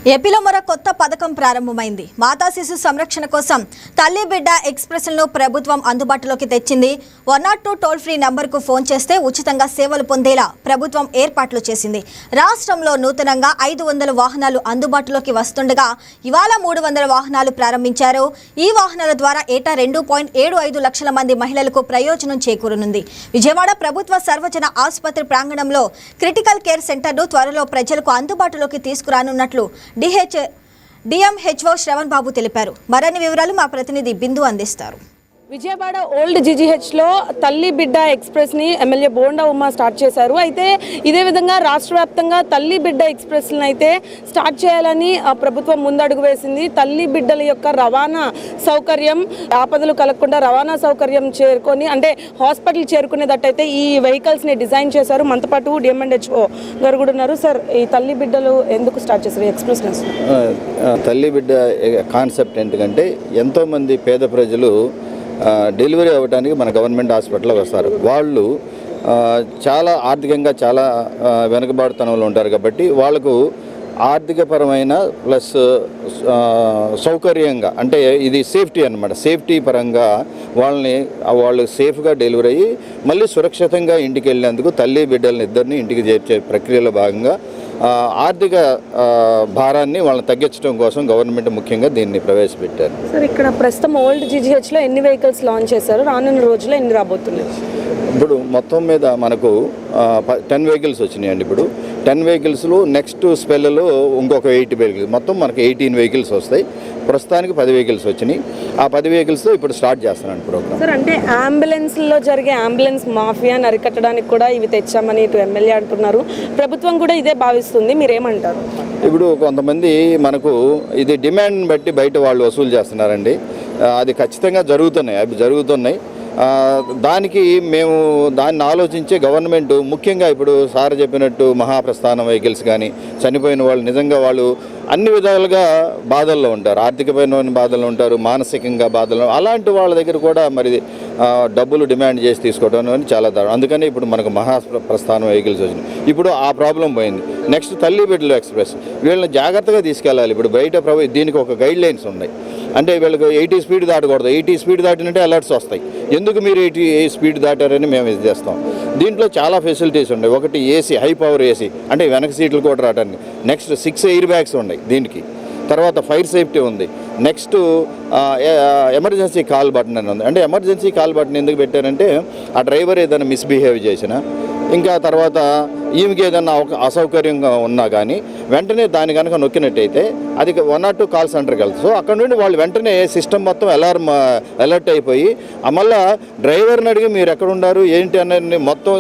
ఏపీలో మరో కొత్త పథకం ప్రారంభమైంది. మాతా శిశు సంరక్షణ కోసం తల్లి బిడ్డ ఎక్స్‌ప్రెస్‌లను ప్రభుత్వం అందుబాటులోకి తెచ్చింది. 102 టోల్ ఫ్రీ నంబర్కు ఫోన్ చేస్తే ఉచితంగా సేవలు పొందేలా ప్రభుత్వం ఏర్పాట్లు చేసింది. రాష్ట్రంలో నూతనంగా 500 వాహనాలు అందుబాటులోకి వస్తుండగా ఇవాళ 300 వాహనాలు ప్రారంభించారు. ఈ వాహనాల ద్వారా ఏటా 2.75 లక్షల మంది మహిళలకు ప్రయోజనం చేకూరనుంది. విజయవాడ ప్రభుత్వ సర్వజన ఆసుపత్రి ప్రాంగణంలో క్రిటికల్ కేర్ సెంటర్ను త్వరలో ప్రజలకు అందుబాటులోకి తీసుకురానున్నట్లు డిఎంహెచ్ఓ శ్రవణ్ బాబు తెలిపారు. మరిన్ని వివరాలు మా ప్రతినిధి బిందు అందిస్తారు. విజయవాడ ఓల్డ్ జీజీహెచ్లో తల్లి బిడ్డ ఎక్స్‌ప్రెస్ని ఎమ్మెల్యే బోండా ఉమా స్టార్ట్ చేశారు. అయితే ఇదే విధంగా రాష్ట్ర వ్యాప్తంగా తల్లి బిడ్డ ఎక్స్‌ప్రెస్లను అయితే స్టార్ట్ చేయాలని ప్రభుత్వం ముందడుగు వేసింది. తల్లి బిడ్డల యొక్క రవాణా సౌకర్యం, ఆపదలు కలగకుండా రవాణా సౌకర్యం చేరుకొని అంటే హాస్పిటల్ చేరుకునేటట్టయితే ఈ వెహికల్స్ని డిజైన్ చేశారు. మనతో పాటు డిఎంహెచ్ఓ గారు కూడా ఉన్నారు. సార్, ఈ తల్లి బిడ్డలు ఎందుకు స్టార్ట్ చేశారు ఎక్స్‌ప్రెస్? తల్లి బిడ్డ కాన్సెప్ట్ ఎందుకంటే ఎంతోమంది పేద ప్రజలు డెలివరీ అవ్వడానికి మన గవర్నమెంట్ హాస్పిటల్లో వస్తారు. వాళ్ళు చాలా ఆర్థికంగా చాలా వెనుకబాటుతనంలో ఉంటారు కాబట్టి వాళ్ళకు ఆర్థికపరమైన ప్లస్ సౌకర్యంగా అంటే ఇది సేఫ్టీ అన్నమాట. సేఫ్టీ పరంగా వాళ్ళు సేఫ్గా డెలివరీ అయ్యి మళ్ళీ సురక్షితంగా ఇంటికి వెళ్ళేందుకు తల్లి బిడ్డలను ఇద్దరిని ఇంటికి చేర్చే ప్రక్రియలో భాగంగా ఆర్థిక భారాన్ని వాళ్ళని తగ్గించడం కోసం గవర్నమెంట్ ముఖ్యంగా దీన్ని ప్రవేశపెట్టారు. సార్, ఇక్కడ ప్రస్తుతం ఓల్డ్ జీజీహెచ్లో ఎన్ని వెహికల్స్ లాంచ్ చేశారు? రానున్న రోజుల్లో ఎన్ని రాబోతున్నాయి? ఇప్పుడు మొత్తం మీద మనకు 10 వెహికల్స్ వచ్చినాయండి. ఇప్పుడు 10 వెహికల్స్లో నెక్స్ట్ స్పెల్లో ఇంకొక 8 వెహికల్స్, మొత్తం మనకు 18 వెహికల్స్ వస్తాయి. ప్రస్తుతానికి 10 వెహికల్స్ వచ్చినాయి. ఆ 10 వెహికల్స్తో ఇప్పుడు స్టార్ట్ చేస్తున్నాను ప్రోగ్రామ్. సార్, అంటే అంబులెన్స్లో జరిగే అంబులెన్స్ మాఫియాని అరికట్టడానికి కూడా ఇవి తెచ్చామని ఇటు ఎమ్మెల్యే అంటున్నారు. ప్రభుత్వం కూడా ఇదే భావిస్తుంది. మీరేమంటారు? ఇప్పుడు కొంతమంది మనకు ఇది డిమాండ్ బట్టి బయట వాళ్ళు వసూలు చేస్తున్నారండి. అది ఖచ్చితంగా జరుగుతున్నాయి. దానికి మేము దాన్ని ఆలోచించే గవర్నమెంట్ ముఖ్యంగా ఇప్పుడు సార్ చెప్పినట్టు మహాప్రస్థానం వెహికల్స్ కానీ చనిపోయిన వాళ్ళు నిజంగా వాళ్ళు అన్ని విధాలుగా బాధల్లో ఉంటారు. ఆర్థికమైన బాధల్లో ఉంటారు, మానసికంగా బాధల్లో. అలాంటి వాళ్ళ దగ్గర కూడా మరి డబ్బులు డిమాండ్ చేసి తీసుకోవడం అని చాలా దారుణం. అందుకని ఇప్పుడు మనకు మహాప్రస్థానం వెహికల్స్ వచ్చినాయి. ఇప్పుడు ఆ ప్రాబ్లం పోయింది. నెక్స్ట్ తల్లి బిడ్డలు ఎక్స్‌ప్రెస్ వీళ్ళని జాగ్రత్తగా తీసుకెళ్ళాలి. ఇప్పుడు బయట దీనికి ఒక గైడ్ లైన్స్ ఉన్నాయి. అంటే వీళ్ళకి 80 స్పీడ్ దాటకూడదు. 80 స్పీడ్ దాటినంటే అలర్ట్స్ వస్తాయి. ఎందుకు మీరు 80 స్పీడ్ దాటారని మేము ఇది చేస్తాం. దీంట్లో చాలా ఫెసిలిటీస్ ఉన్నాయి. ఒకటి ఏసీ, హై పవర్ ఏసీ, అంటే వెనక సీట్లు కూడా రావడానికి. నెక్స్ట్ 6 ఎయిర్ బ్యాగ్స్ ఉన్నాయి దీనికి. తర్వాత ఫైర్ సేఫ్టీ ఉంది. నెక్స్ట్ ఎమర్జెన్సీ కాల్ బటన్ అని ఉంది. అంటే ఎమర్జెన్సీ కాల్ బటన్ ఎందుకు పెట్టారంటే ఆ డ్రైవర్ ఏదైనా మిస్బిహేవ్ చేసినా, ఇంకా తర్వాత ఈమెకి ఏదన్నా అసౌకర్యంగా ఉన్నా కానీ వెంటనే దాన్ని కనుక నొక్కినట్టయితే అది 102 కాల్ సెంటర్కి వెళ్తుంది. సో అక్కడ నుండి వాళ్ళు వెంటనే సిస్టమ్ మొత్తం అలర్ట్ అయిపోయి మళ్ళీ డ్రైవర్ని అడిగి మీరు ఎక్కడ ఉన్నారు ఏంటి అనేది మొత్తం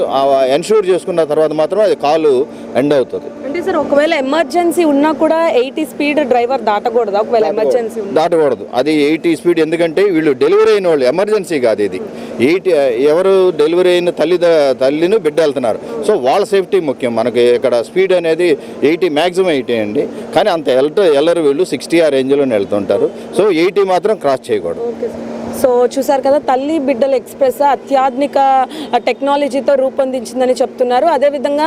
ఎన్ష్యూర్ చేసుకున్న తర్వాత మాత్రం అది కాలు ఎండ్ అవుతుంది. అంటే సార్, ఒకవేళ ఎమర్జెన్సీ ఉన్నా కూడా 80 స్పీడ్ డ్రైవర్ దాటకూడదు. ఒకవేళ ఎమర్జెన్సీ దాటకూడదు. అది 80 స్పీడ్. ఎందుకంటే వీళ్ళు డెలివరీ అయిన వాళ్ళు, ఎమర్జెన్సీ కాదు ఇది. ఎవరు డెలివరీ అయిన తల్లిని బిడ్డ వెళ్తున్నారు. సో వాళ్ళ సేఫ్టీ ముఖ్యం. మనకి ఇక్కడ స్పీడ్ అనేది 80, మ్యాక్సిమం 80 అండి. కానీ అంత వెళ్ళరు వీళ్ళు. 60 ఆ రేంజ్లోనే వెళ్తుంటారు. సో 80 మాత్రం క్రాస్ చేయకూడదు. సో చూసారు కదా, తల్లి బిడ్డల ఎక్స్‌ప్రెస్ అత్యాధునిక టెక్నాలజీతో రూపొందించిందని చెప్తున్నారు. అదేవిధంగా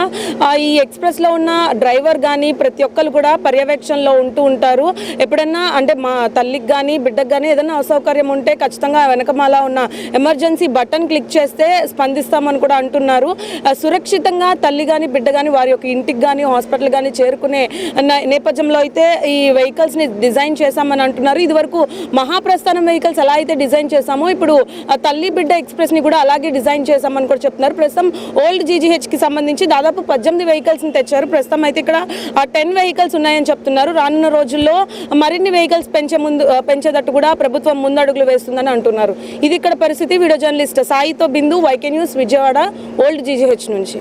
ఈ ఎక్స్‌ప్రెస్లో ఉన్న డ్రైవర్ కానీ ప్రతి ఒక్కరు కూడా పర్యవేక్షణలో ఉంటూ ఉంటారు. ఎప్పుడన్నా అంటే మా తల్లికి కానీ బిడ్డకు కానీ ఏదైనా అసౌకర్యం ఉంటే ఖచ్చితంగా వెనకమాల ఉన్న ఎమర్జెన్సీ బటన్ క్లిక్ చేస్తే స్పందిస్తామని కూడా అంటున్నారు. సురక్షితంగా తల్లి కానీ బిడ్డ కానీ వారి యొక్క ఇంటికి కానీ హాస్పిటల్ కానీ చేరుకునే నేపథ్యంలో అయితే ఈ వెహికల్స్ని డిజైన్ చేశామని అంటున్నారు. ఇదివరకు మహాప్రస్థానం వెహికల్స్ ఎలా అయితే డిజైన్ చేశామో ఇప్పుడు తల్లి బిడ్డ ఎక్స్‌ప్రెస్ని కూడా అలాగే డిజైన్ చేశామని కూడా చెప్తున్నారు. ప్రస్తుతం ఓల్డ్ జీజీహెచ్కి సంబంధించి దాదాపు 18 వెహికల్స్ని తెచ్చారు. ప్రస్తుతం అయితే ఇక్కడ 10 వెహికల్స్ ఉన్నాయని చెప్తున్నారు. రానున్న రోజుల్లో మరిన్ని వెహికల్స్ పెంచేటట్టు కూడా ప్రభుత్వం ముందడుగులు వేస్తుందని అంటున్నారు. ఇది ఇక్కడ పరిస్థితి. వీడియో జర్నలిస్ట్ సాయితో Bindu, YK news, Vijayawada old GGH నుంచి.